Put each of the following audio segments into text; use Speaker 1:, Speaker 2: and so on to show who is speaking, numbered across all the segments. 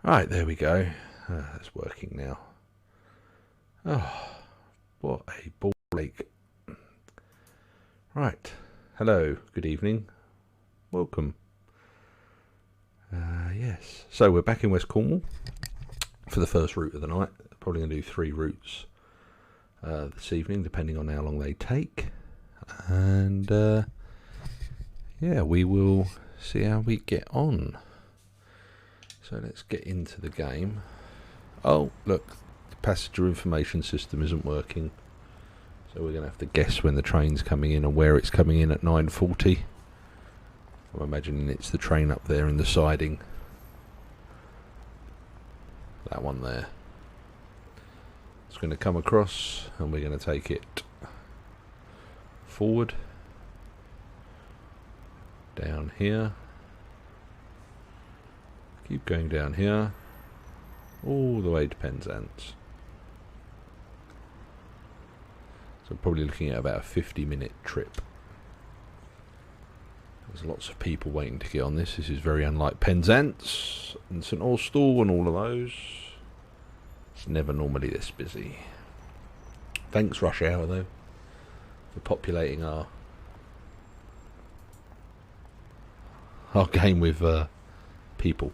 Speaker 1: Right, there we go. That's working now. Oh, what a ball ache. Right. Hello, good evening. Welcome. Yes. So we're back in West Cornwall for the first route of the night. Probably going to do 3 routes this evening, depending on how long they take. And yeah, we will see how we get on. So let's get into the game. Oh, look, the passenger information system isn't working. So we're going to have to guess when the train's coming in and where it's coming in at 9:40. I'm imagining it's the train up there in the siding. That one there. It's going to come across and we're going to take it forward. Down here. Keep going down here. All the way to Penzance. So probably looking at about a 50-minute trip. There's lots of people waiting to get on this. This is very unlike Penzance and St Austell and all of those. It's never normally this busy. Thanks Rush Hour though for populating our game with people.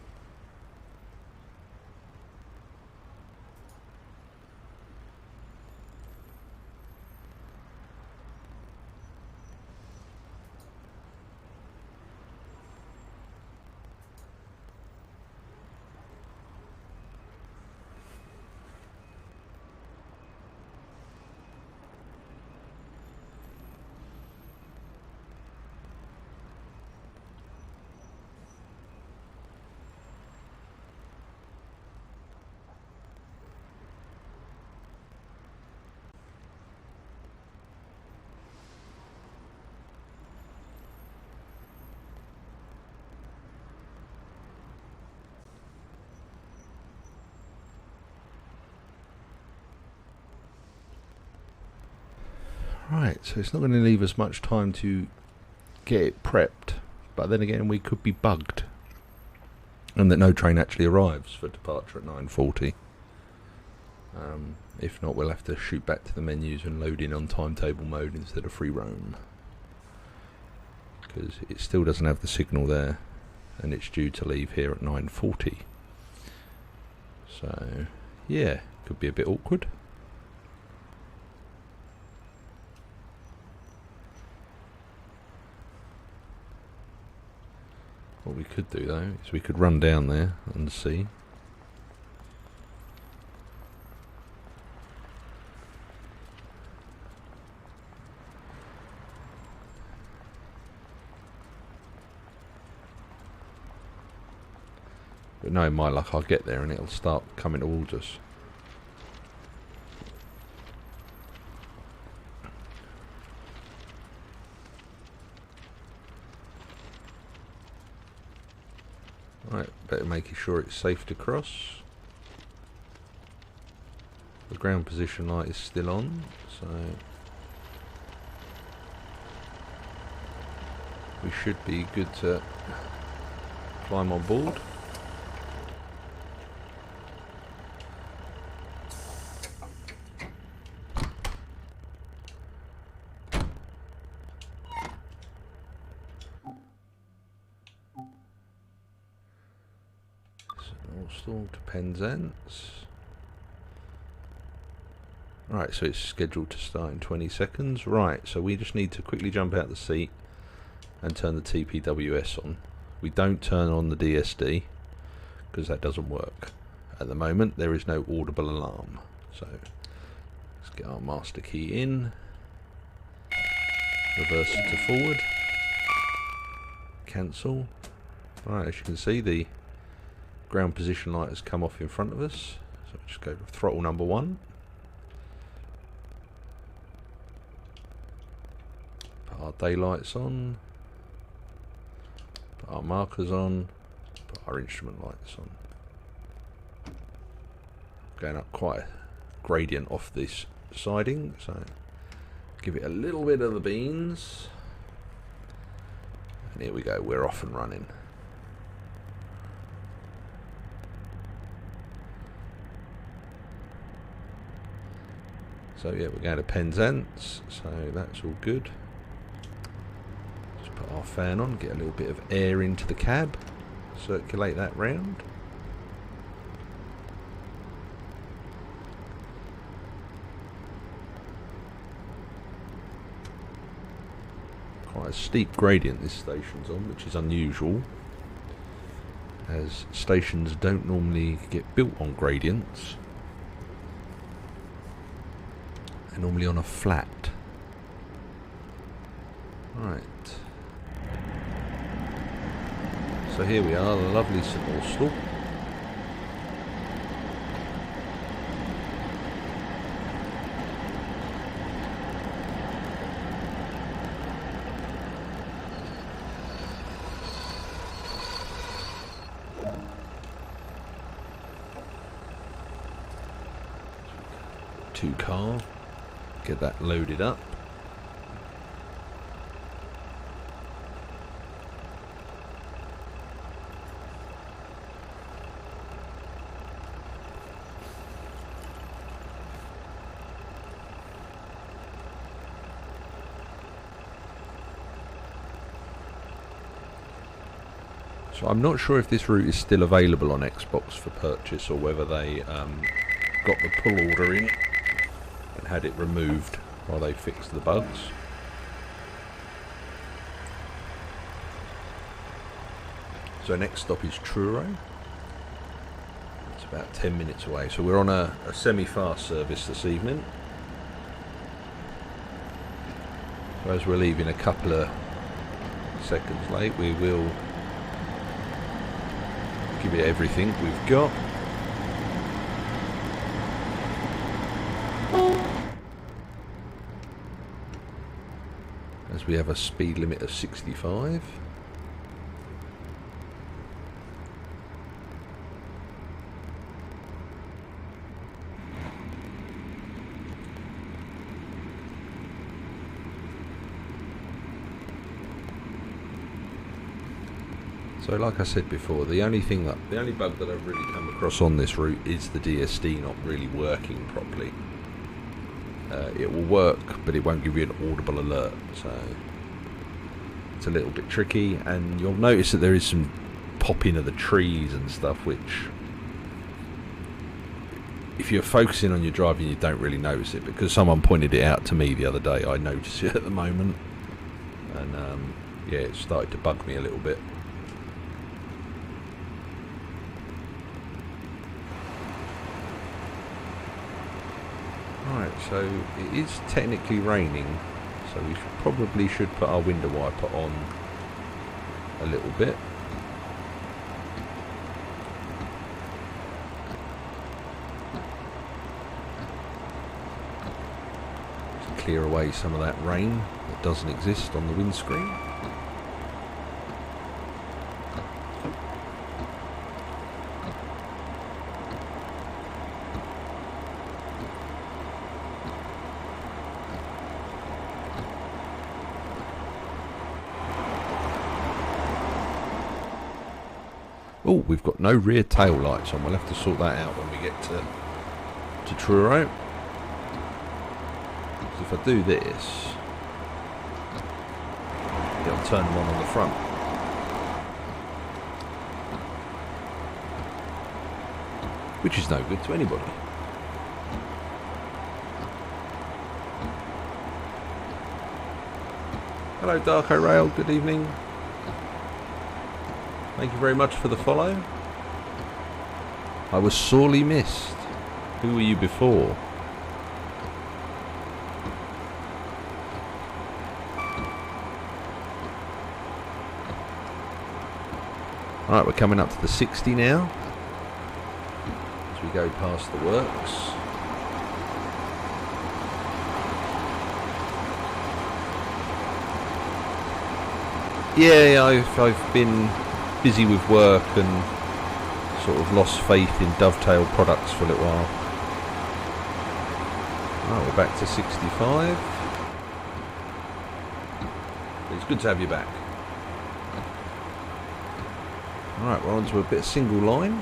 Speaker 1: Right, so it's not going to leave us much time to get it prepped, but then again we could be bugged and that no train actually arrives for departure at 9:40. If not, we'll have to shoot back to the menus and load in on timetable mode instead of free roam, because it still doesn't have the signal there and it's due to leave here at 9:40. So yeah, could be a bit awkward. What we could do though is we could run down there and see. But knowing my luck, I'll get there and it'll start coming towards us. Right, better making sure it's safe to cross. The ground position light is still on, so we should be good to climb on board. Austell to Penzance. Right, so it's scheduled to start in 20 seconds. Right, so we just need to quickly jump out the seat and turn the TPWS on. We don't turn on the DSD because that doesn't work. At the moment there is no audible alarm. So let's get our master key in. Reverse it to forward. Cancel. Right, as you can see the ground position light has come off in front of us, so just go to throttle number 1. Put our daylights on, put our markers on, put our instrument lights on. Going up quite a gradient off this siding, so give it a little bit of the beans, and here we go, we're off and running. So yeah, we're going to Penzance, so that's all good. Just put our fan on, get a little bit of air into the cab, circulate that round. Quite a steep gradient this station's on, which is unusual, as stations don't normally get built on gradients. They're normally on a flat. Right. So here we are, lovely St Austell. Two car, get that loaded up. So I'm not sure if this route is still available on Xbox for purchase, or whether they got the pull order in and had it removed while they fixed the bugs. So next stop is Truro. It's about 10 minutes away. So we're on a semi-fast service this evening. So as we're leaving a couple of seconds late, we will give it everything we've got. As we have a speed limit of 65. So like I said before, the only bug that I've really come across on this route is the DSD not really working properly. It will work, but it won't give you an audible alert, so it's a little bit tricky. And you'll notice that there is some popping of the trees and stuff, which if you're focusing on your driving you don't really notice it, because someone pointed it out to me the other day. I notice it at the moment, and yeah, it started to bug me a little bit. Right, so it is technically raining, so we probably should put our window wiper on a little bit. To clear away some of that rain that doesn't exist on the windscreen. Oh, we've got no rear tail lights on. We'll have to sort that out when we get to Truro. So if I do this, I'll turn them on the front. Which is no good to anybody. Hello Darko Rail, good evening. Thank you very much for the follow. I was sorely missed. Who were you before? Alright, we're coming up to the 60 now. As we go past the works. Yeah, I've been busy with work and sort of lost faith in Dovetail products for a little while. Right, we're back to 65. It's good to have you back. Alright, we're on to a bit of single line,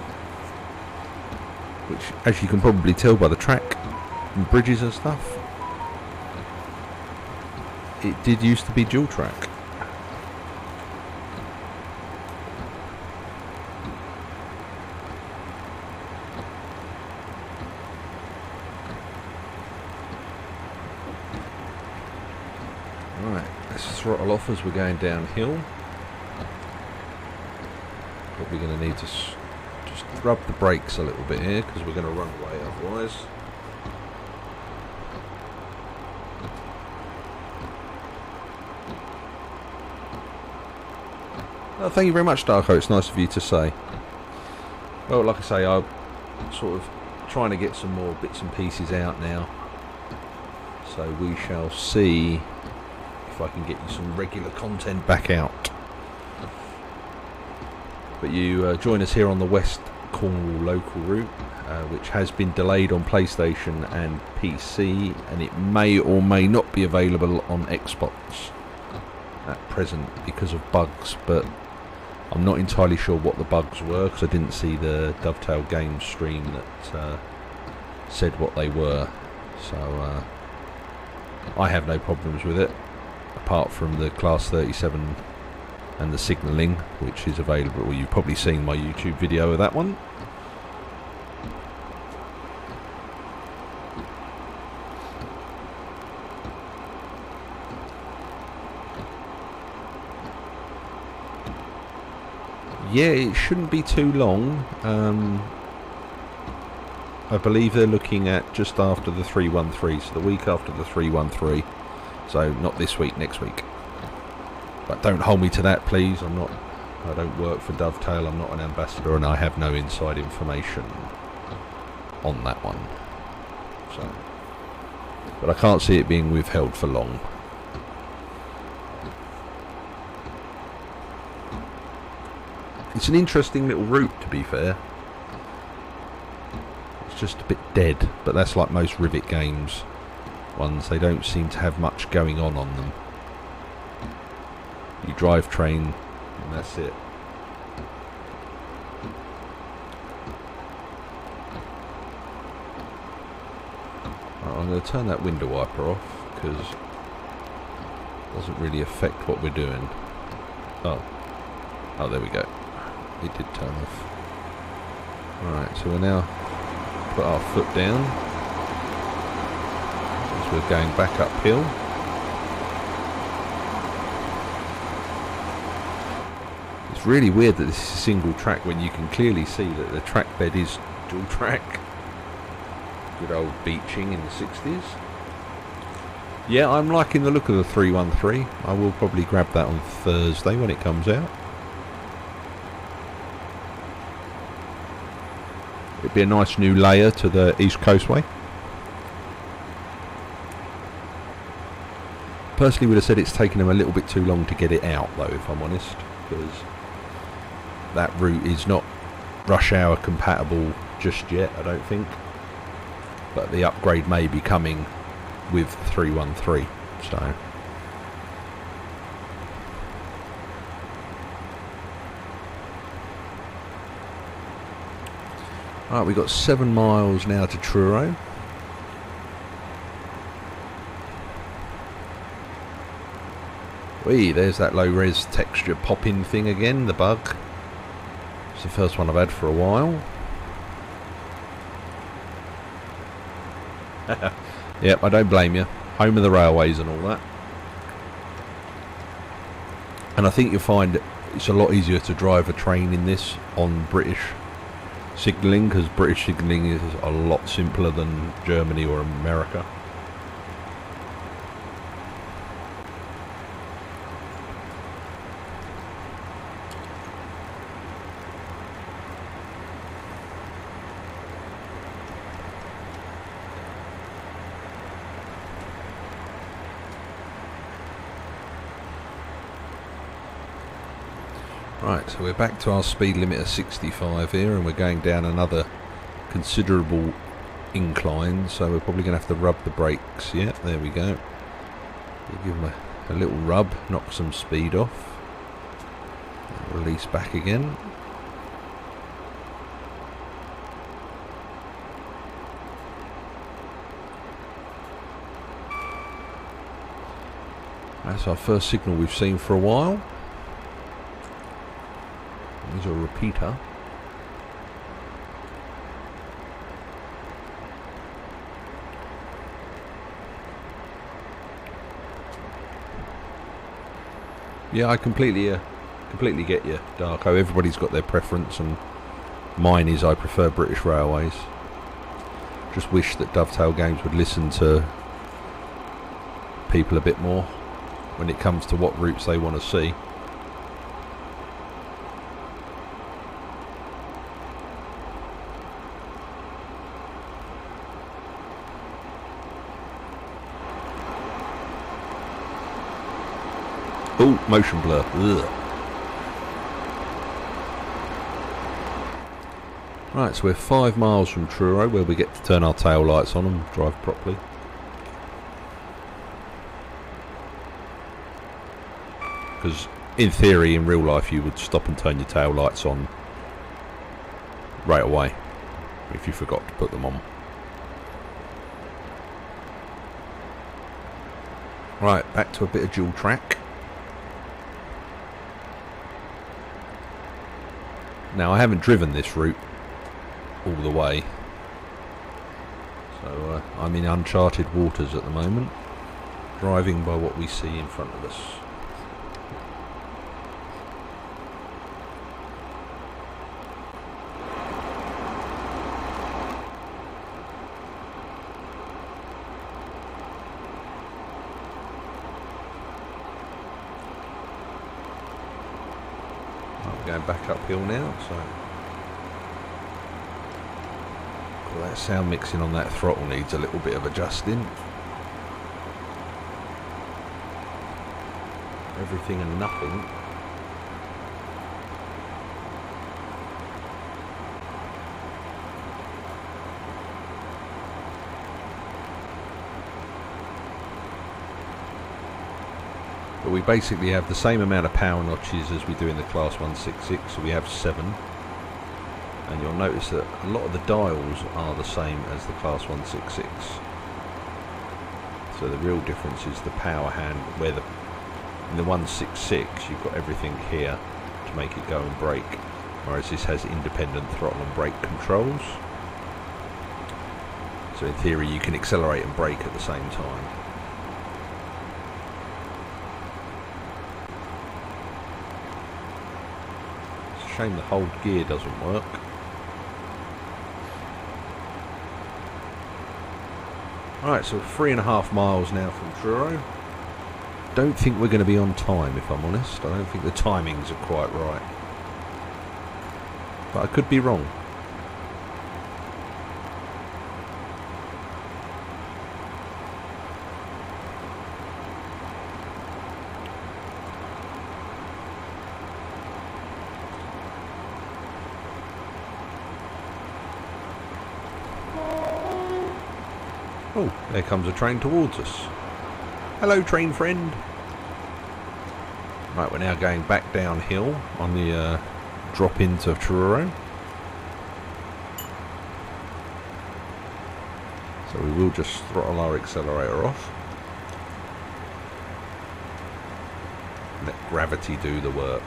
Speaker 1: which, as you can probably tell by the track and bridges and stuff, it did used to be dual track. Right, let's throttle off as we're going downhill. Probably going to need to just rub the brakes a little bit here because we're going to run away otherwise. Oh, thank you very much, Darko. It's nice of you to say. Well, like I say, I'm sort of trying to get some more bits and pieces out now. So we shall see if I can get you some regular content back out. But you join us here on the West Cornwall local route, which has been delayed on PlayStation and PC, and it may or may not be available on Xbox at present because of bugs, but I'm not entirely sure what the bugs were because I didn't see the Dovetail Games stream that said what they were. So I have no problems with it, apart from the Class 37 and the signalling, which is available. Well, you've probably seen my YouTube video of that one. Yeah, it shouldn't be too long. I believe they're looking at just after the 313, so the week after the 313. So not this week, next week. But don't hold me to that, please. I don't work for Dovetail. I'm not an ambassador, and I have no inside information on that one. So, but I can't see it being withheld for long. It's an interesting little route, to be fair. It's just a bit dead, but that's like most Rivet games ones. They don't seem to have much going on them. You drive train, and that's it. Right, I'm going to turn that window wiper off because it doesn't really affect what we're doing. Oh, there we go. It did turn off. Alright, so we'll now put our foot down as we're going back uphill. It's really weird that this is a single track when you can clearly see that the track bed is dual track. Good old beaching in the 60s. Yeah, I'm liking the look of the 313. I will probably grab that on Thursday when it comes out. It'd be a nice new layer to the East Coastway. Personally would have said it's taken them a little bit too long to get it out though, if I'm honest, because that route is not rush hour compatible just yet, I don't think. But the upgrade may be coming with 313, so... Right, we've got 7 miles now to Truro. Whee, there's that low-res texture pop-in thing again, the bug. It's the first one I've had for a while. Yep, I don't blame you. Home of the railways and all that. And I think you'll find it's a lot easier to drive a train in this on British signalling, because British signalling is a lot simpler than Germany or America. Right, so we're back to our speed limit of 65 here, and we're going down another considerable incline, so we're probably going to have to rub the brakes. Yeah, there we go. We'll give them a little rub, knock some speed off, release back again. That's our first signal we've seen for a while. There's a repeater. Yeah, I completely get you, Darko. Everybody's got their preference, and mine is I prefer British Railways. Just wish that Dovetail Games would listen to people a bit more when it comes to what routes they want to see. Oh, motion blur. Ugh. Right, so we're 5 miles from Truro, where we get to turn our tail lights on and drive properly. Because in theory, in real life, you would stop and turn your tail lights on right away if you forgot to put them on. Right, back to a bit of dual track. Now, I haven't driven this route all the way, so I'm in uncharted waters at the moment, driving by what we see in front of us. Going back uphill now, so all that sound mixing on that throttle needs a little bit of adjusting. Everything and nothing. But we basically have the same amount of power notches as we do in the Class 166, so we have 7. And you'll notice that a lot of the dials are the same as the Class 166. So the real difference is the power hand, where in the 166 you've got everything here to make it go and brake, whereas this has independent throttle and brake controls. So in theory you can accelerate and brake at the same time. Shame the hold gear doesn't work. Alright, so 3.5 miles now from Truro. Don't think we're going to be on time, if I'm honest. I don't think the timings are quite right. But I could be wrong. Oh, there comes a train towards us. Hello, train friend. Right, we're now going back downhill on the drop into Truro. So we will just throttle our accelerator off. Let gravity do the work.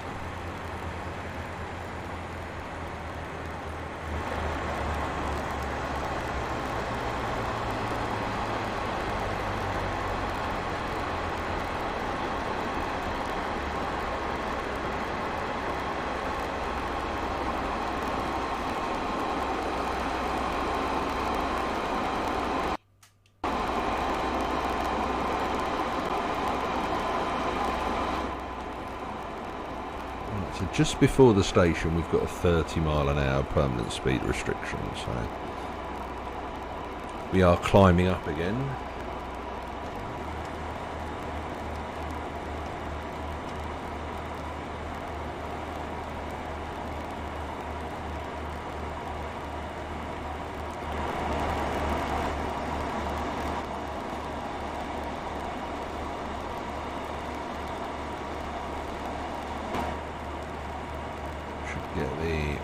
Speaker 1: So just before the station we've got a 30-mile-an-hour permanent speed restriction, so we are climbing up again.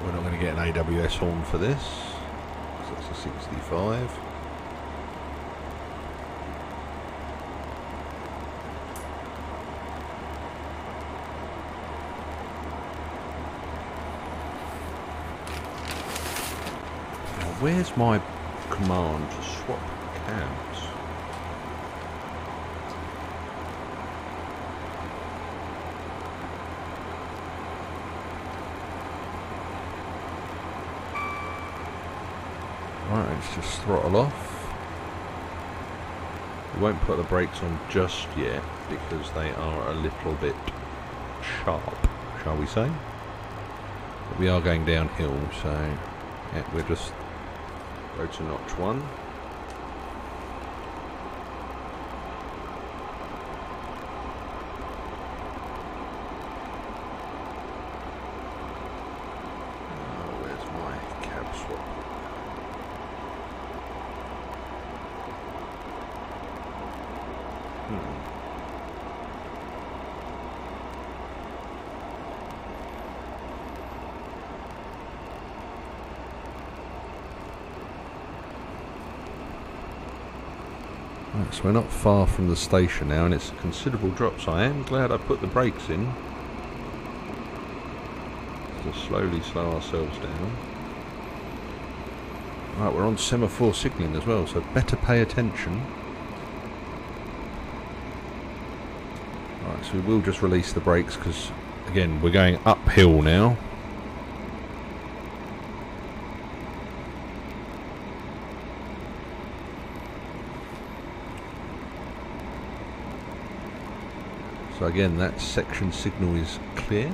Speaker 1: We're not going to get an AWS horn for this, because that's a 65. where's my command to swap cabs? Right, let's just throttle off. We won't put the brakes on just yet because they are a little bit sharp, shall we say. But we are going downhill, so yeah, we'll just go to notch 1. Where's my cab swap? Right, so we're not far from the station now, and it's a considerable drop, so I am glad I put the brakes in to slowly slow ourselves down. Right, we're on Semaphore Signal as well, so better pay attention. Right, so we will just release the brakes because, again, we're going uphill now. So again, that section signal is clear.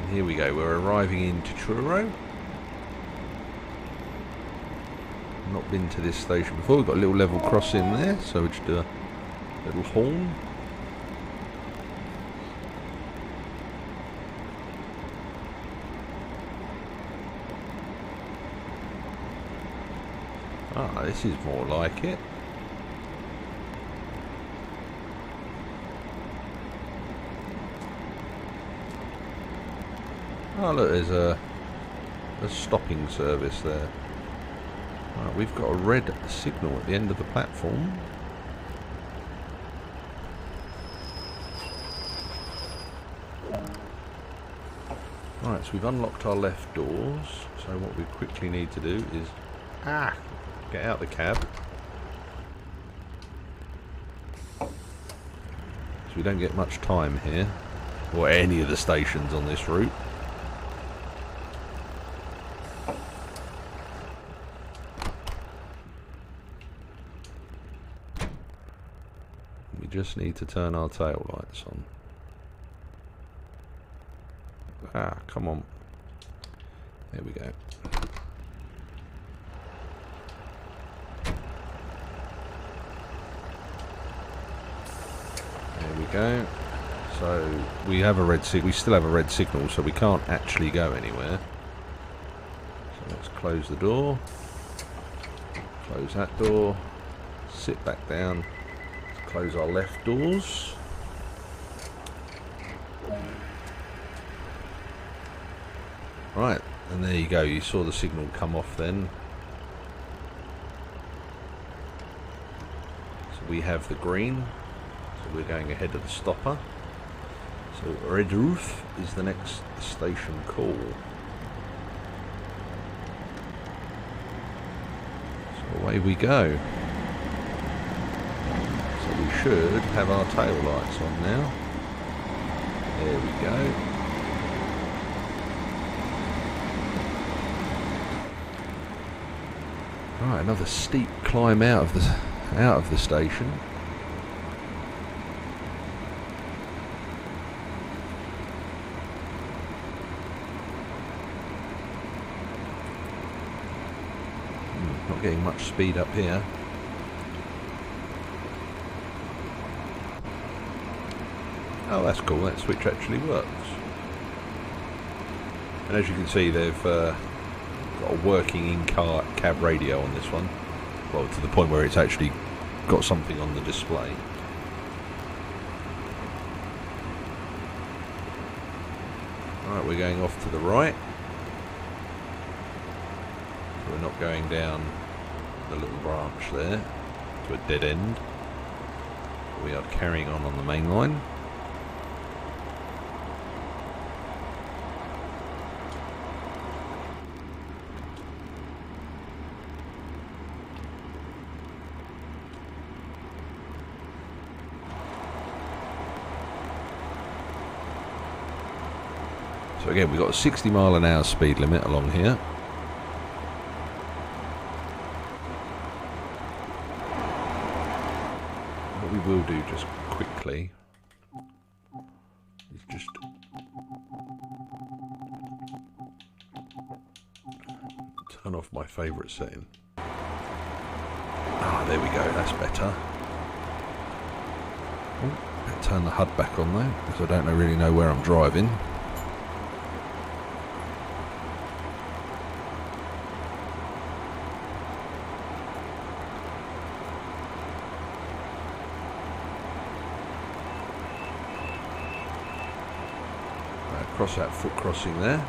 Speaker 1: And here we go, we're arriving into Truro. Not been to this station before. We've got a little level crossing there, so we'll just do a little horn. Ah, this is more like it. Oh look, there's a stopping service there. Right, we've got a red signal at the end of the platform. Right, so we've unlocked our left doors. So what we quickly need to do is get out the cab. So we don't get much time here, or any of the stations on this route. We just need to turn our tail lights on. Come on. There we go. There we go. So we have a red signal. We still have a red signal, so we can't actually go anywhere. So let's close the door. Close that door. Sit back down. Close our left doors. Right, and there you go. You saw the signal come off then. So we have the green. So we're going ahead of the stopper. So Red Roof is the next station call. So away we go. So we should have our tail lights on now. There we go. Right, another steep climb out of the station. Not getting much speed up here. Oh, that's cool. That switch actually works. And as you can see, they've got a working in-car cab radio on this one. Well, to the point where it's actually got something on the display. Right, we're going off to the right. So we're not going down the little branch there to a dead end. We are carrying on the main line. So again, we've got a 60 mile an hour speed limit along here. What we will do just quickly is just turn off my favourite setting. Ah, there we go, that's better. Oh, better turn the HUD back on though, because I don't really know where I'm driving. Across that foot crossing there.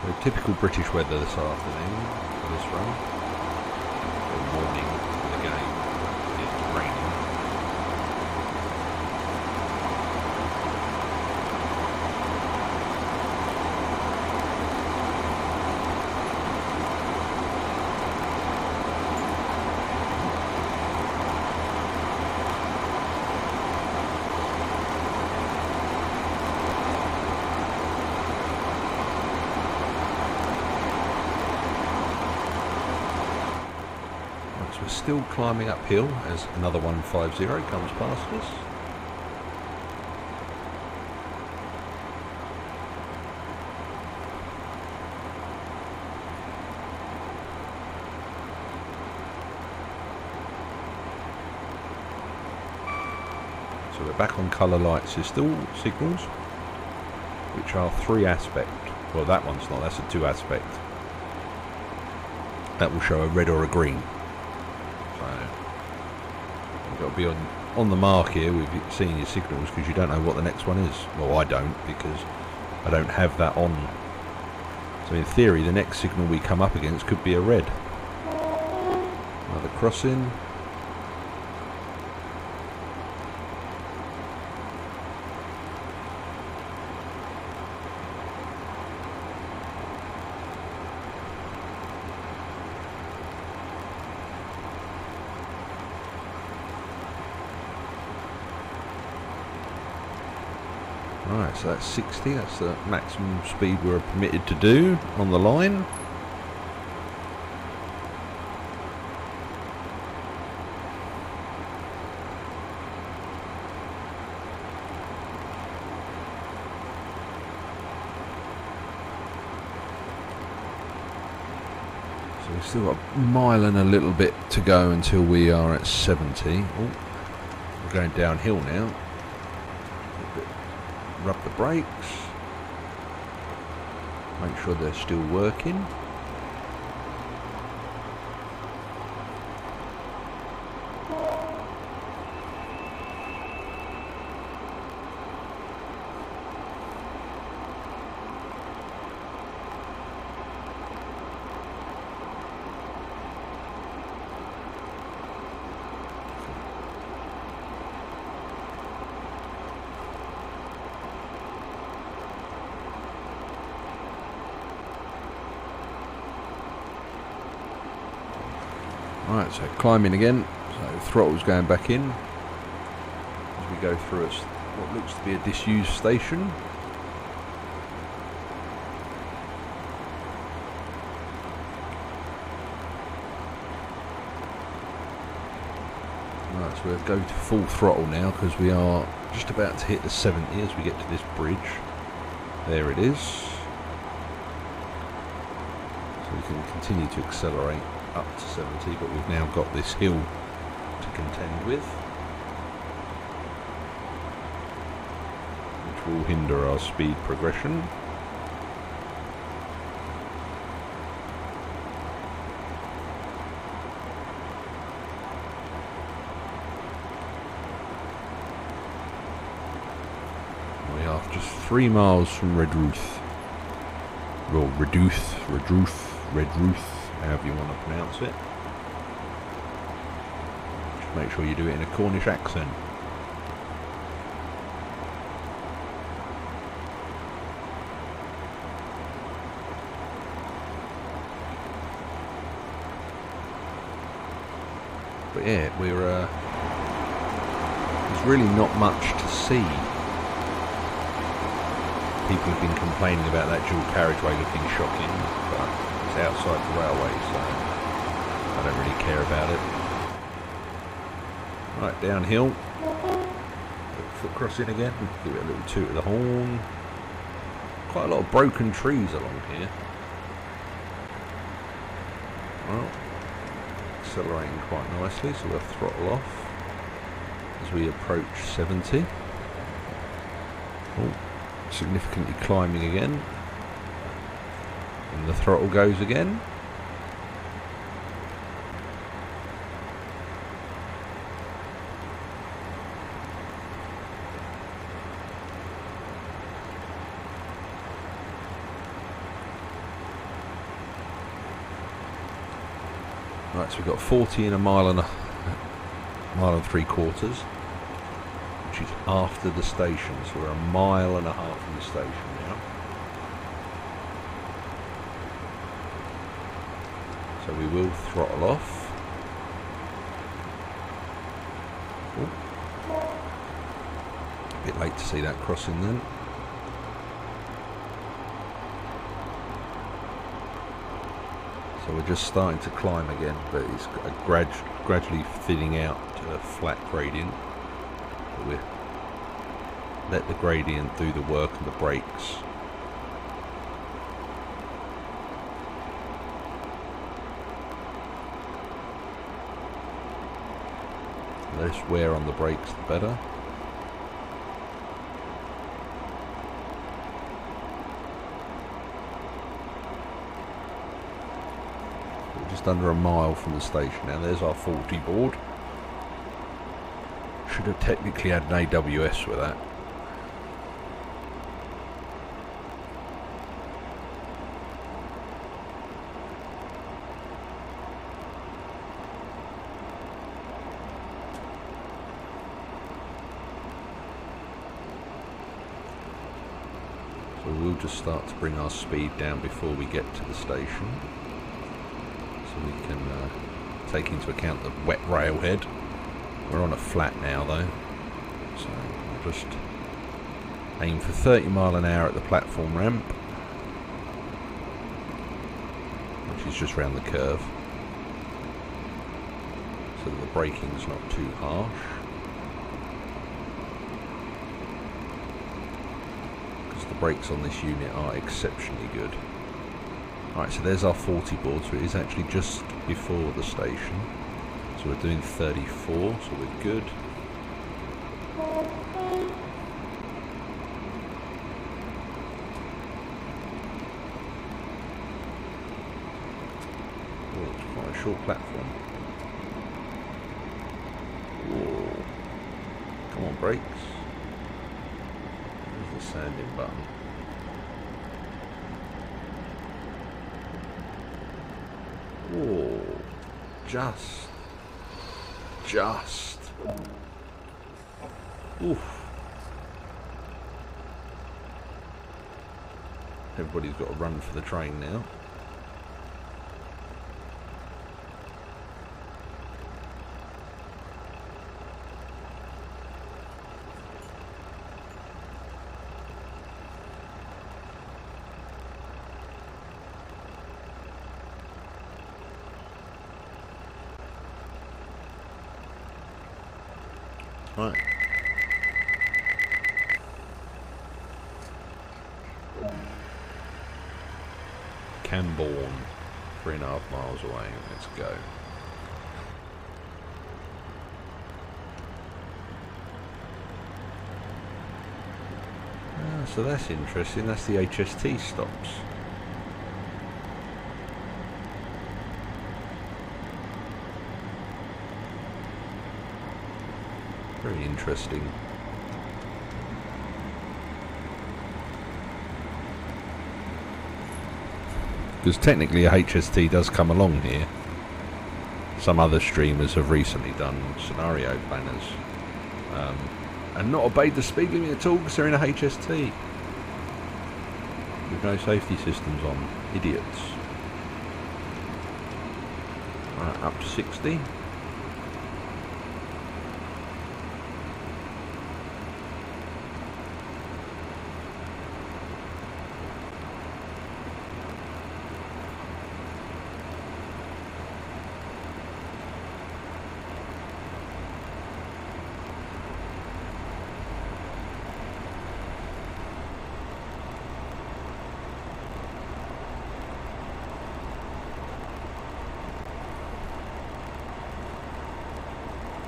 Speaker 1: So typical British weather this afternoon for this run. A warning for the game. It's raining. We're still climbing uphill as another 150 comes past us. So we're back on colour light signals, which are 3 aspect. Well, that one's not, that's a 2 aspect. That will show a red or a green. You've got to be on the mark here with seeing your signals, because you don't know what the next one is. Well, I don't, because I don't have that on. So in theory, the next signal we come up against could be a red. Another crossing. Right, so that's 60, that's the maximum speed we're permitted to do on the line. So we've still got a mile and a little bit to go until we are at 70. Oh, we're going downhill now. Rub the brakes, make sure they're still working. Right, so climbing again, so throttle's going back in as we go through what looks to be a disused station. Right, so we'll go to full throttle now, because we are just about to hit the 70 as we get to this bridge. There it is. So we can continue to accelerate up to 70, but we've now got this hill to contend with, which will hinder our speed progression. We are just 3 miles from Redruth. Well, Redruth, however you want to pronounce it. Just make sure you do it in a Cornish accent. But yeah, there's really not much to see. People have been complaining about that dual carriageway looking shocking, but it's outside the railway, so I don't really care about it. Right, downhill. Foot crossing again. Give it a little toot of the horn. Quite a lot of broken trees along here. Well, accelerating quite nicely, so we'll throttle off as we approach 70. Oh. Significantly climbing again, and the throttle goes again. Right, so we've got 40 in a mile and 3/4. Which is after the station, so we're 1.5 miles from the station now. So we will throttle off. Oh. A bit late to see that crossing then. So we're just starting to climb again, but it's gradually thinning out to a flat gradient. We let the gradient do the work on the brakes. The less wear on the brakes, the better. We're just under 1 mile from the station now. There's our 40 board. Should have technically had an AWS with that. So we'll just start to bring our speed down before we get to the station, so we can take into account the wet railhead. We're on a flat now though, so we'll just aim for 30 miles an hour at the platform ramp, which is just round the curve, so that the braking's not too harsh. Because the brakes on this unit are exceptionally good. Alright, so there's our 40 board, so it is actually just before the station. So we're doing 34, so we're good. Oh, it's quite a short platform. Whoa. Come on, brakes. There's the sanding button. Whoa. Just. Oof. Everybody's got to run for the train now. Right. Camborne, 3.5 miles away. Let's go. So that's interesting. That's the HST stops. Very interesting. Because technically a HST does come along here. Some other streamers have recently done scenario planners and not obeyed the speed limit at all because they're in a HST with no safety systems on. Idiots. Right, up to 60.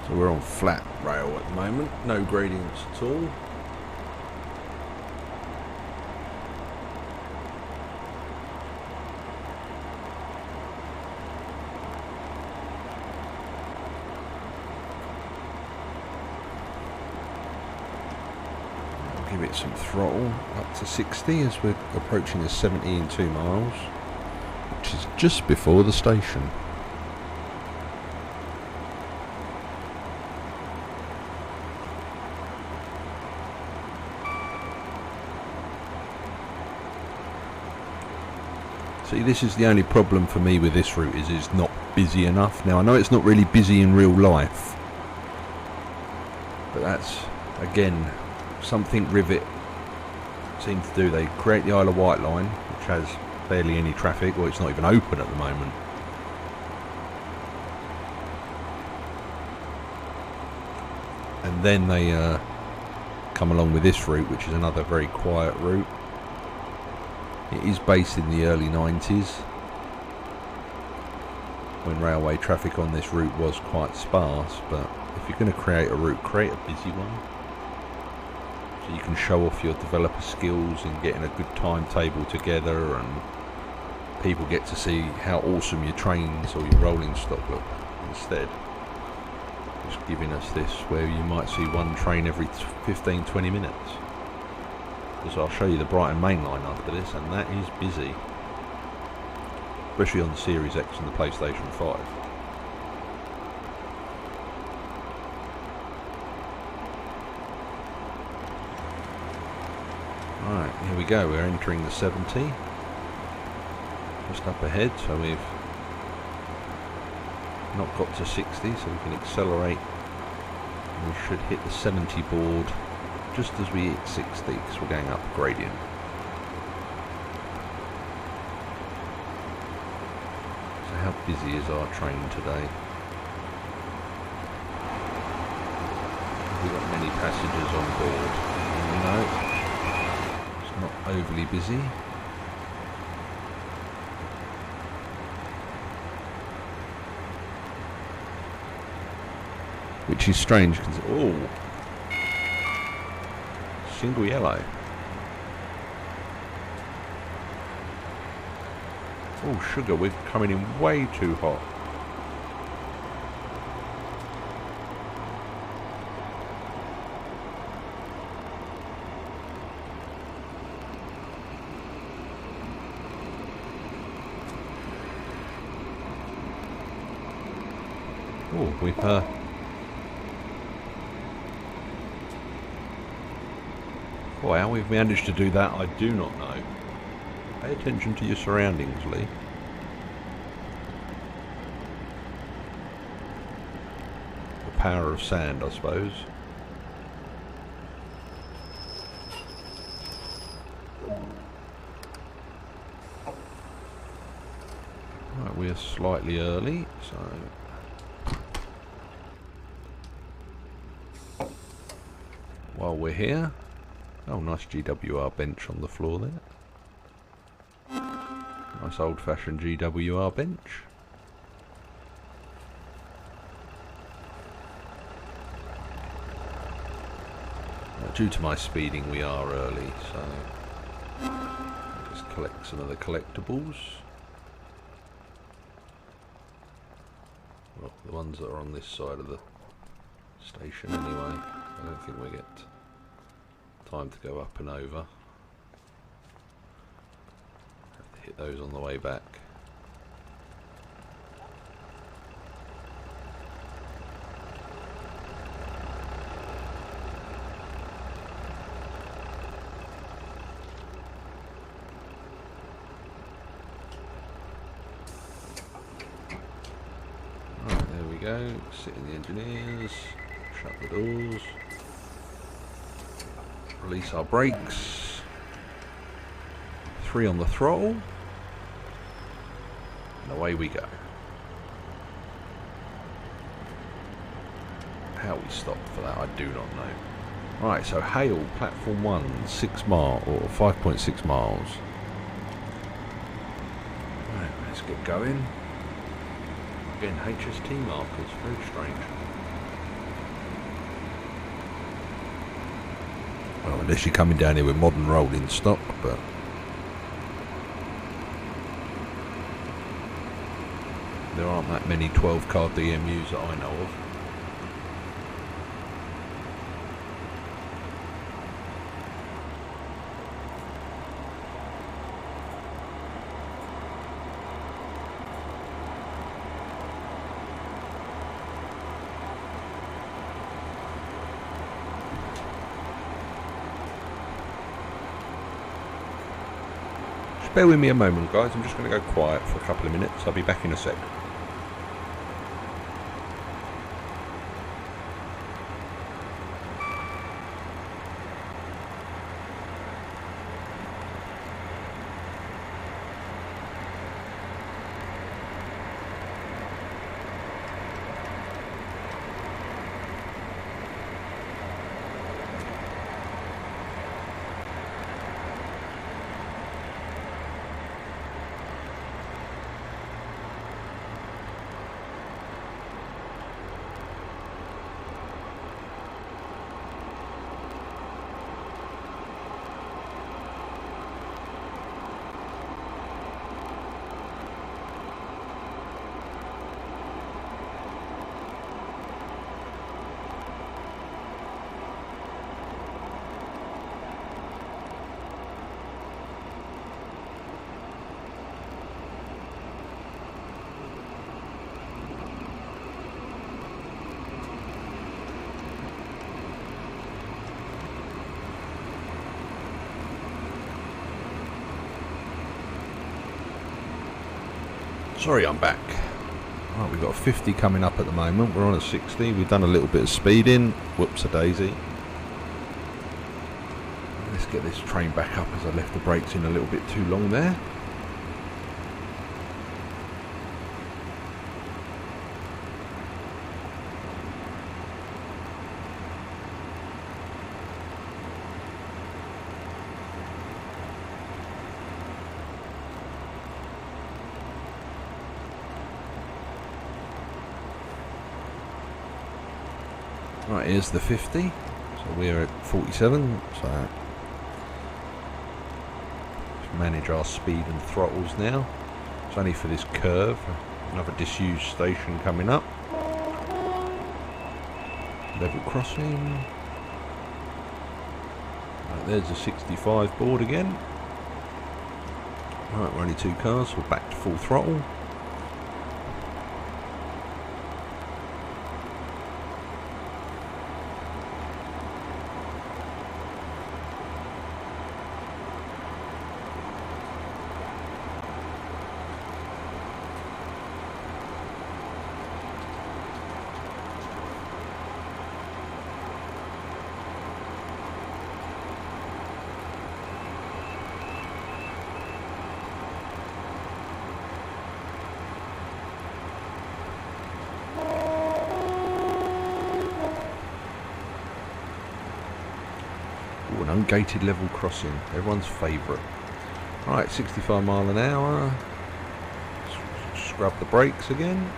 Speaker 1: So we're on flat rail at the moment, no gradients at all. I'll give it some throttle up to 60 as we're approaching the 70 in 2 miles, which is just before the station. See, this is the only problem for me with this route, is it's not busy enough. Now, I know it's not really busy in real life, but that's, again, something Rivet seem to do. They create the Isle of Wight line, which has barely any traffic, or it's not even open at the moment. And then they come along with this route, which is another very quiet route. It is based in the early 90s, when railway traffic on this route was quite sparse, but if you're going to create a route, create a busy one, so you can show off your developer skills and getting a good timetable together, and people get to see how awesome your trains or your rolling stock look. Instead, just giving us this where you might see one train every 15-20 minutes. Because I'll show you the Brighton main line after this, and that is busy, especially on the Series X and the PlayStation 5. Right, here we go, we're entering the 70, just up ahead, so we've not got to 60, so we can accelerate, and we should hit the 70 board just as we hit 60, because we're going up a gradient. So how busy is our train today? Have we got many passengers on board? No, it's not overly busy. Which is strange, because oh, single yellow. Oh, sugar, we're coming in way too hot. Oh, we've boy, how we've managed to do that, I do not know. Pay attention to your surroundings, Lee. The power of sand, I suppose. Right, we're slightly early, so while we're here. Oh, nice GWR bench on the floor there. Nice old-fashioned GWR bench. Due to my speeding, we are early, so I'll just collect some of the collectibles. Well, the ones that are on this side of the station anyway. I don't think we get time to go up and over. Have to hit those on the way back. Go, sit in the engineers, shut the doors, release our brakes, 3 on the throttle, and away we go. How we stopped for that I do not know. Right, so Hale, platform 1, 6 mile or 5.6 miles. Right, let's get going. Again, HST markers, very strange. Well, unless you're coming down here with modern rolling stock, but... there aren't that many 12-car DMUs that I know of. Bear with me a moment, guys. I'm just going to go quiet for a couple of minutes. I'll be back in a sec. Sorry, I'm back. Right, we've got 50 coming up at the moment. We're on a 60. We've done a little bit of speeding. Whoops a daisy. Let's get this train back up as I left the brakes in a little bit too long there. Right, here's the 50, so we're at 47, so let's manage our speed and throttles now. It's only for this curve, another disused station coming up. Level crossing. Right, there's a 65 board again. Right, we're only 2 cars, so we're back to full throttle. Ooh, an ungated level crossing, everyone's favourite. Right, 65 mile an hour. Scrub the brakes again.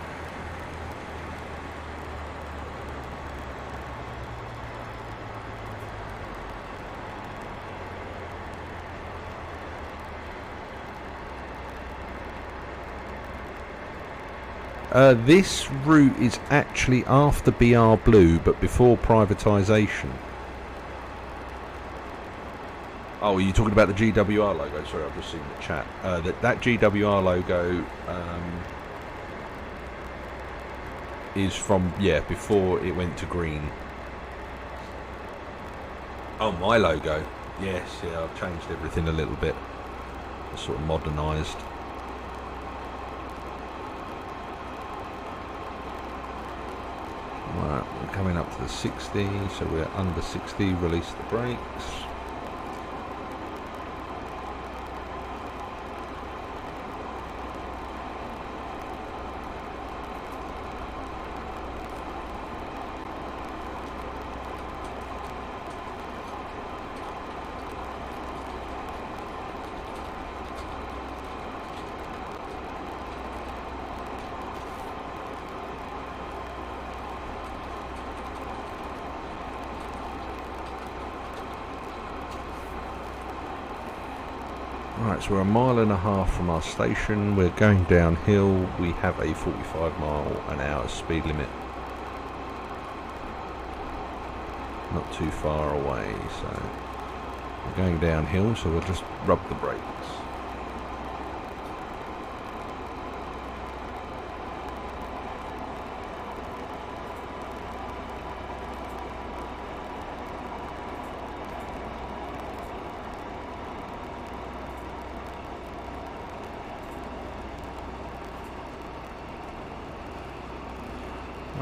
Speaker 1: This route is actually after BR Blue, but before privatisation. Oh, are you talking about the GWR logo? Sorry, I've just seen the chat. That GWR logo is from, before it went to green. Oh, my logo. Yes, I've changed everything a little bit. It's sort of modernised. Right, we're coming up to the 60, so we're under 60, release the brakes. Right, so we're a mile and a half from our station. We're going downhill. We have a 45 mile an hour speed limit. Not too far away, so we're going downhill, so we'll just rub the brakes.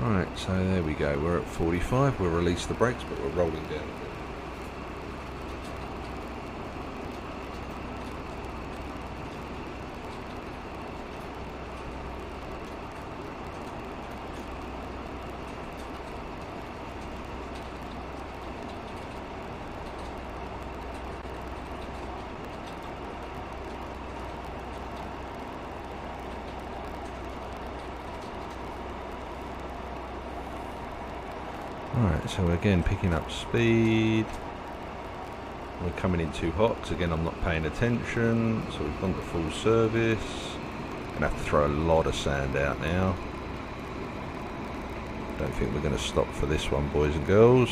Speaker 1: Alright, so there we go, we're at 45, we'll release the brakes, but we're rolling down a bit. Alright, so again picking up speed. We're coming in too hot because again I'm not paying attention, so we've gone to full service. Gonna have to throw a lot of sand out now. Don't think we're going to stop for this one, boys and girls.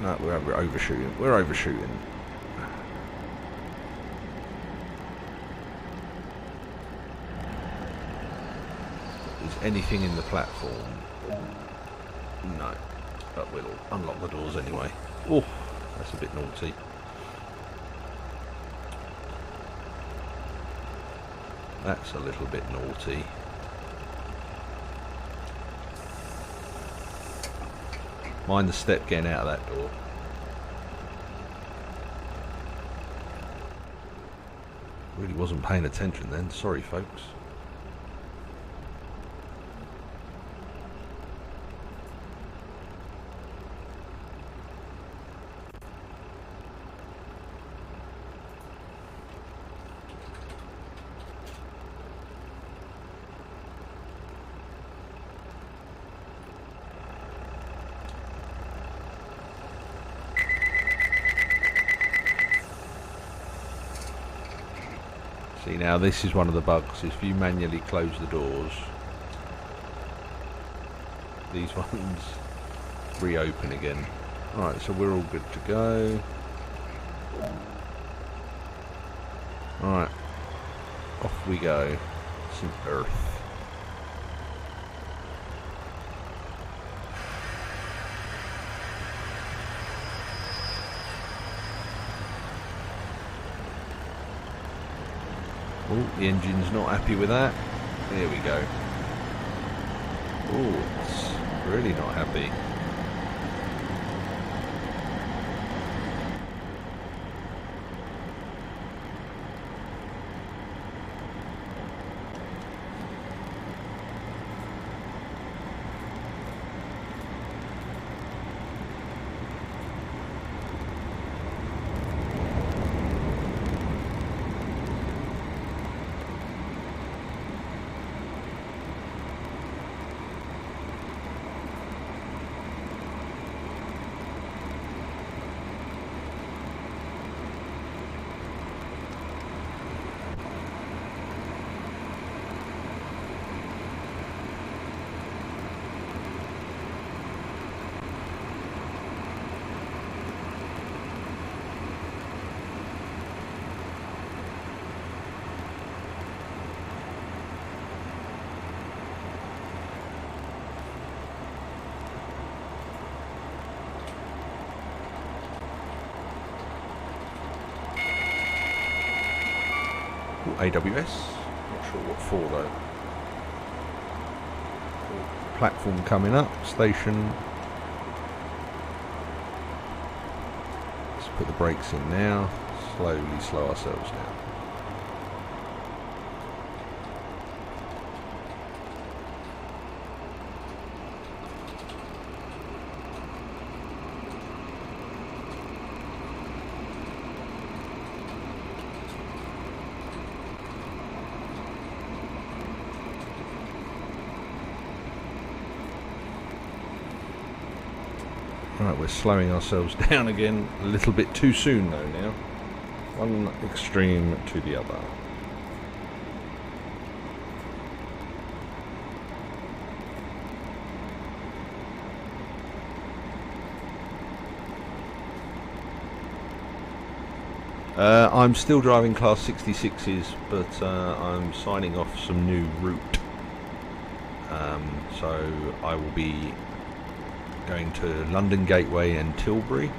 Speaker 1: No, we're overshooting. We're overshooting. Is anything in the platform? No, but we'll unlock the doors anyway. Oh, that's a bit naughty. That's a little bit naughty. Mind the step getting out of that door. Really wasn't paying attention then, sorry folks. See, now this is one of the bugs. If you manually close the doors, these ones reopen again. Alright, so we're all good to go. Alright, off we go. Some earth. Oh, the engine's not happy with that. There we go. Oh, it's really not happy. AWS. Not sure what for though. Platform coming up. Station. Let's put the brakes in now. Slowly slow ourselves down. Right, we're slowing ourselves down again a little bit too soon though now. One extreme to the other. I'm still driving Class 66s, but I'm signing off some new route. So I will be going to London Gateway and Tilbury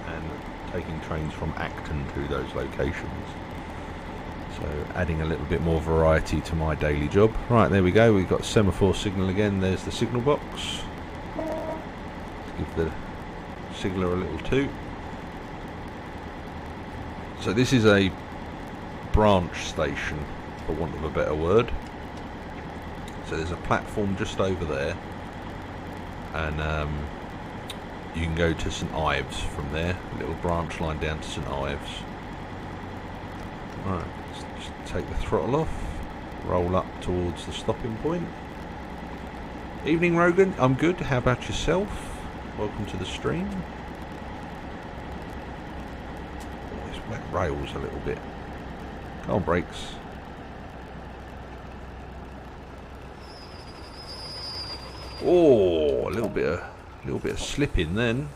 Speaker 1: and taking trains from Acton to those locations. So adding a little bit more variety to my daily job. Right, there we go. We've got Semaphore Signal again. There's the signal box. Let's give the signaller a little toot. So this is a branch station, for want of a better word. So there's a platform just over there, and you can go to St Ives from there. A little branch line down to St Ives. Right, let's just take the throttle off, roll up towards the stopping point. Evening, Rogan. I'm good. How about yourself? Welcome to the stream. Wet rails a little bit. Come on, brakes. Oh, a little bit of slipping then.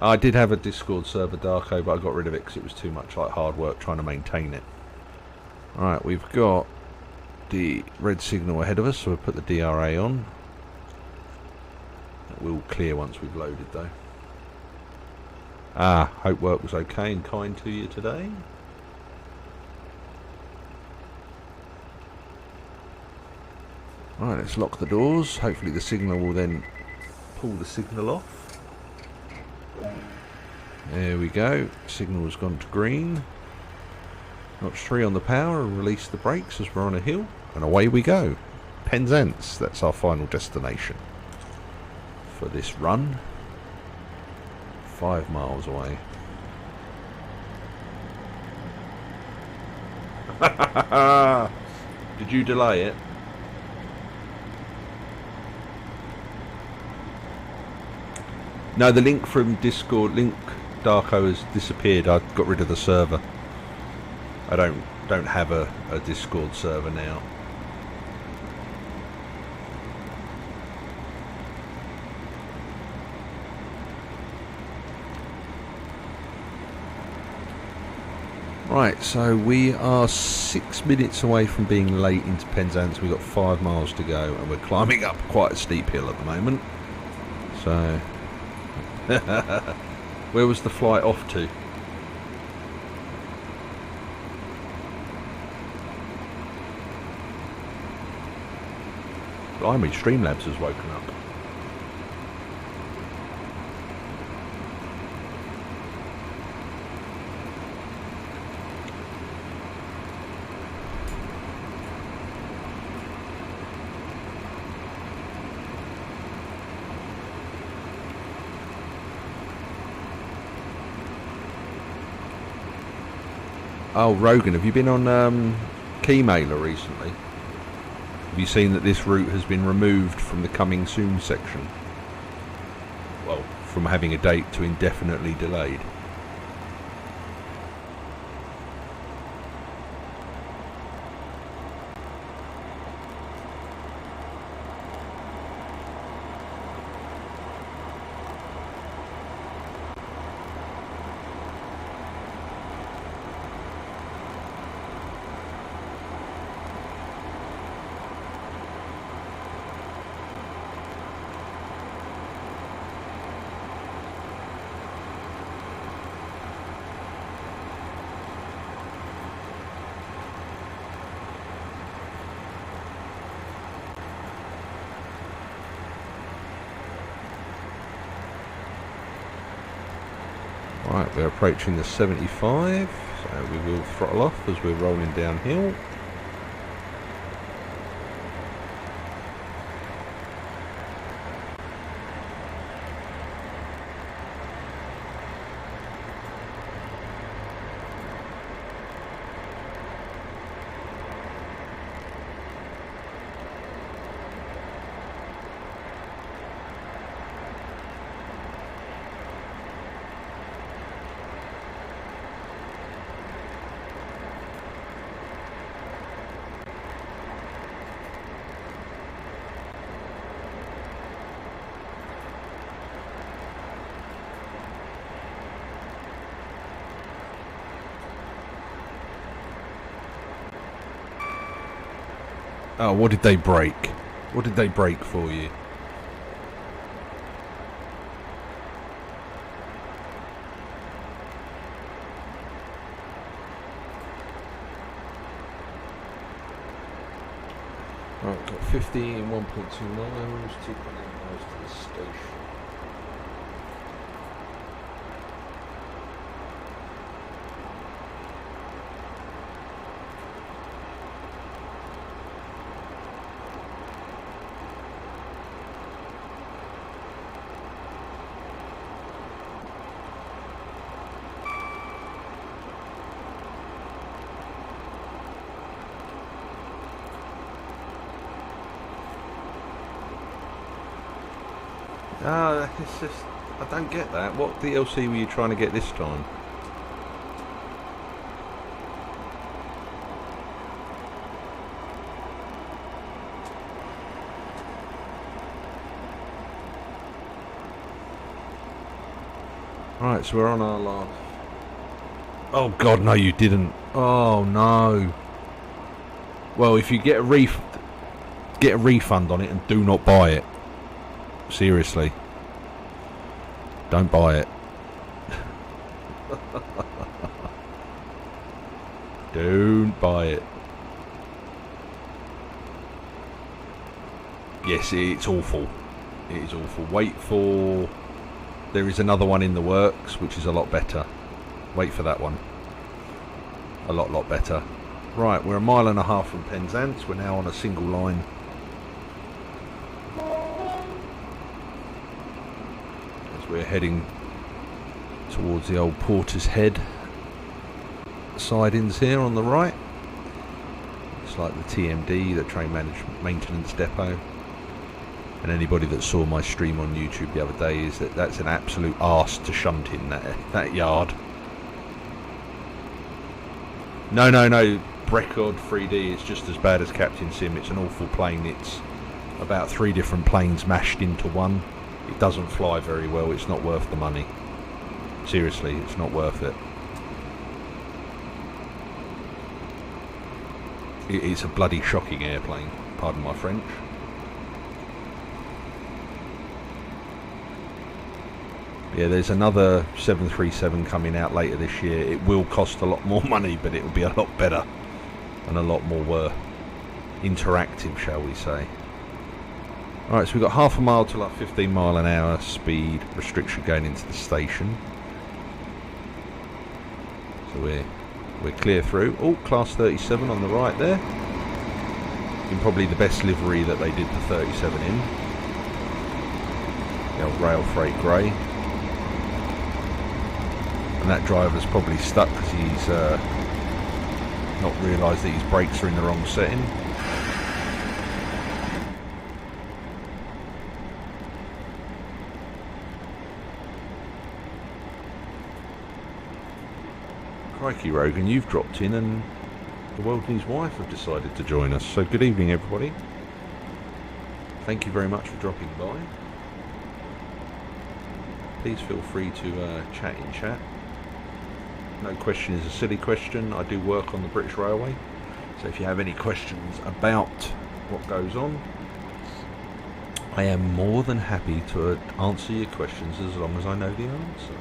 Speaker 1: I did have a Discord server, Darko, but I got rid of it because it was too much like hard work trying to maintain it. Alright, we've got the red signal ahead of us, so we'll put the DRA on. We'll clear once we've loaded though. Hope work was okay and kind to you today. Right, let's lock the doors. Hopefully the signal will then pull the signal off. There we go. Signal has gone to green. Notch 3 on the power and release the brakes as we're on a hill. And away we go. Penzance, that's our final destination for this run. 5 miles away. Did you delay it? No, the link from Discord, link Darko, has disappeared. I got rid of the server. I don't have a Discord server now. Right, so we are 6 minutes away from being late into Penzance. We've got 5 miles to go, and we're climbing up quite a steep hill at the moment. So, where was the flight off to? Blimey, Streamlabs has woken up. Oh, Rogan, have you been on Keymailer recently? Have you seen that this route has been removed from the coming soon section? Well, from having a date to indefinitely delayed. Right, we're approaching the 75, so we will throttle off as we're rolling downhill. Oh, what did they break? What did they break for you? Right, got 15, 1.2 miles, 2.8 miles to the station. Ah, it's just, I don't get that. What DLC were you trying to get this time? Right, so we're on our last... Oh god, no you didn't. Oh no. Well, if you get a refund on it and do not buy it. Seriously. Don't buy it. Don't buy it. Yes, it's awful. It is awful. Wait for... There is another one in the works, which is a lot better. Wait for that one. A lot better. Right, we're a mile and a half from Penzance. We're now on a single line. We're heading towards the old Porter's Head sidings here on the right. It's like the TMD, the train maintenance depot. And anybody that saw my stream on YouTube the other day is that's an absolute arse to shunt in that yard. No, Brecod 3D is just as bad as Captain Sim. It's an awful plane. It's about 3 different planes mashed into one. It doesn't fly very well. It's not worth the money. Seriously, it's not worth it. It's a bloody shocking airplane. Pardon my French. Yeah, there's another 737 coming out later this year. It will cost a lot more money, but it will be a lot better and a lot more interactive, shall we say. Alright, so we've got half a mile to like 15 mile an hour speed restriction going into the station. So we're clear through. Oh, class 37 on the right there. In probably the best livery that they did the 37 in. The old rail freight grey. And that driver's probably stuck because he's not realised that his brakes are in the wrong setting. Crikey, Rogan, you've dropped in and the world and his wife have decided to join us. So good evening, everybody. Thank you very much for dropping by. Please feel free to chat in chat. No question is a silly question. I do work on the British Railway. So if you have any questions about what goes on, I am more than happy to answer your questions as long as I know the answer.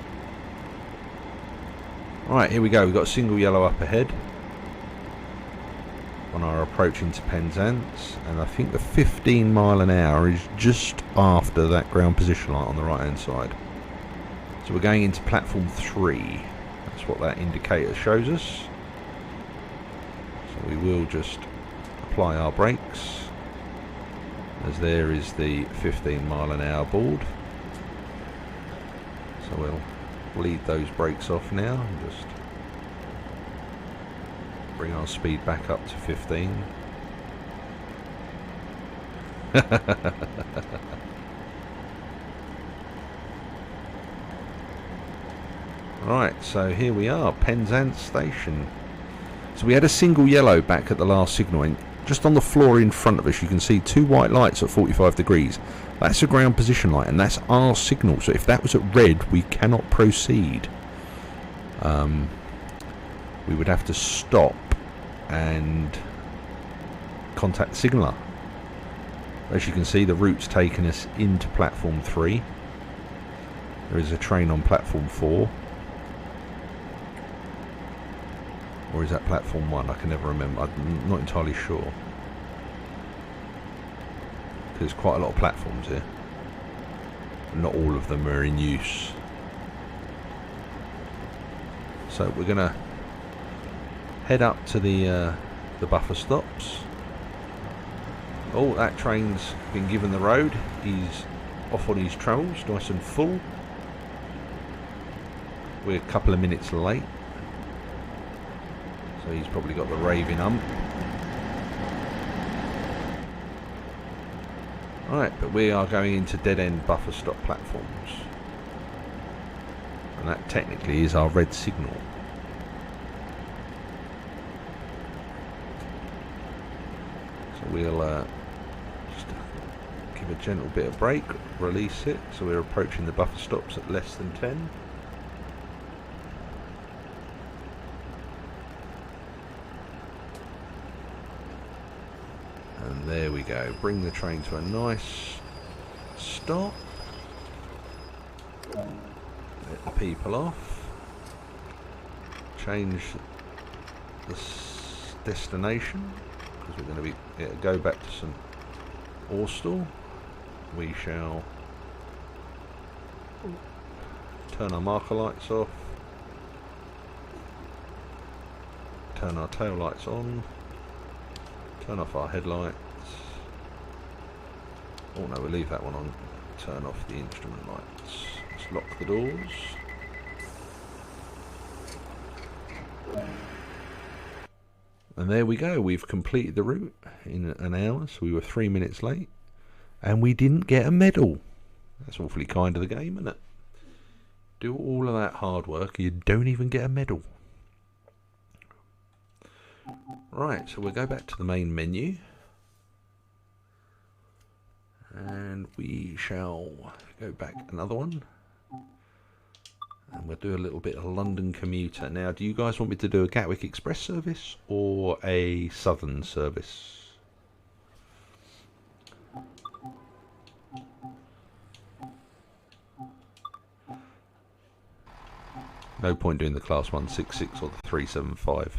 Speaker 1: Right, here we go. We've got a single yellow up ahead on our approach into Penzance, and I think the 15 mile an hour is just after that ground position light on the right hand side. So we're going into platform 3. That's what that indicator shows us. So we will just apply our brakes, as there is the 15-mile-an-hour board. So we'll lead those brakes off now and just bring our speed back up to 15. Right, so here we are, Penzance Station. So we had a single yellow back at the last signal, and just on the floor in front of us you can see 2 white lights at 45 degrees. That's a ground position light, and that's our signal. So if that was at red, we cannot proceed. We would have to stop and contact the signaller. As you can see, the route's taken us into platform 3. There is a train on platform 4. Or is that platform 1? I can never remember. I'm not entirely sure. There's quite a lot of platforms here. Not all of them are in use. So we're going to head up to the buffer stops. Oh, that train's been given the road. He's off on his travels, nice and full. We're a couple of minutes late. So he's probably got the raving hump. Right, but we are going into dead-end buffer stop platforms. And that technically is our red signal. So we'll just give a gentle bit of brake, release it. So we're approaching the buffer stops at less than 10. And there we go. Bring the train to a nice stop. Let the people off. Change the destination, because we're going to be go back to St. Austell. We shall turn our marker lights off. Turn our tail lights on. Turn off our headlights. Oh no, we'll leave that one on. Turn off the instrument lights. Let's lock the doors. And there we go. We've completed the route in an hour. So we were 3 minutes late. And we didn't get a medal. That's awfully kind of the game, isn't it? Do all of that hard work, you don't even get a medal. Right, so we'll go back to the main menu. And we shall go back another one. And we'll do a little bit of London commuter. Now, do you guys want me to do a Gatwick Express service or a Southern service? No point doing the class 166 or the 375.